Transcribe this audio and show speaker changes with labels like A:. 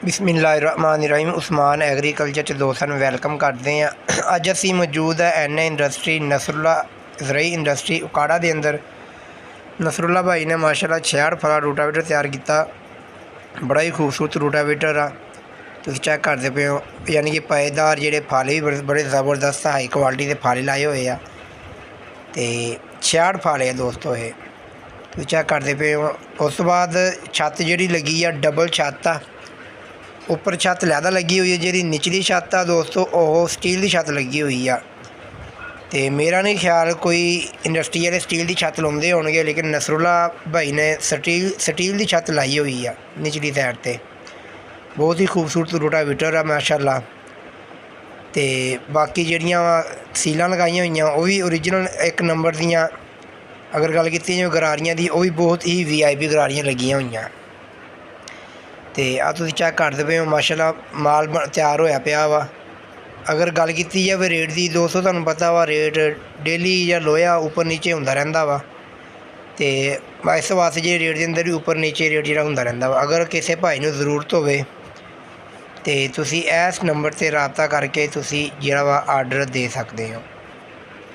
A: बिस्मिल्लाहिर्रहमानिर्रहीम। उस्मान एग्रीकल्चर च दोस्तां नूं वैलकम करते हैं। अज असी मौजूद है एन ए इंडस्ट्री नसरुल्ला ज़रई इंडस्ट्री उकाड़ा के अंदर। नसरुल्ला भाई ने माशाल्लाह 66 फला रूटावेटर तैयार किया। बड़ा ही खूबसूरत रूटावेटर आ, तुसीं चेक करते पे हो। यानी कि पाएदार जेडे फाले भी बड़े ज़बरदस्त हाई क्वालिटी के फाले लाए हुए आ ते 66 फाले आ दोस्तों। ये तुसीं चेक करते पे हो। उस तो बाद छत जी लगी आ डबल छत आ, उपर छत लैदा लगी हुई है। जी निचली छत आ दोस्तों वह स्टील की छत लगी हुई आ। तो मेरा नहीं ख्याल कोई इंडस्ट्री वाले स्टील की छत लाते होंगे, लेकिन नसरुल्ला भाई ने स्टील की छत लाई हुई आ निचली साइड पर। बहुत ही खूबसूरत रोटावेटर आ माशाल्लाह। तो बाकी जड़ियाँ सीलां लगाई हुई वह भी ओरिजिनल एक नंबर दियाँ। अगर गल की जाए गरारियाँ की, वह भी बहुत ही VIP गरारियाँ लगियाँ हुई। तो आ तुसीं चेक करदे पे हो माशाल्लाह माल तैयार होया पिया वा। अगर गल की जाए रेट की दोस्तों, तुहानूं पता वा रेट डेली या लोया उपर नीचे होंदा रहिंदा वा। तो इस वास्ते जे रेट के अंदर भी उपर नीचे रेट जिहड़ा होंदा रहिंदा वा। अगर किसी भाई नूं जरूरत होवे तो तुसीं इस नंबर ते राबता करके तुसीं जिहड़ा वा आर्डर दे सकदे हो।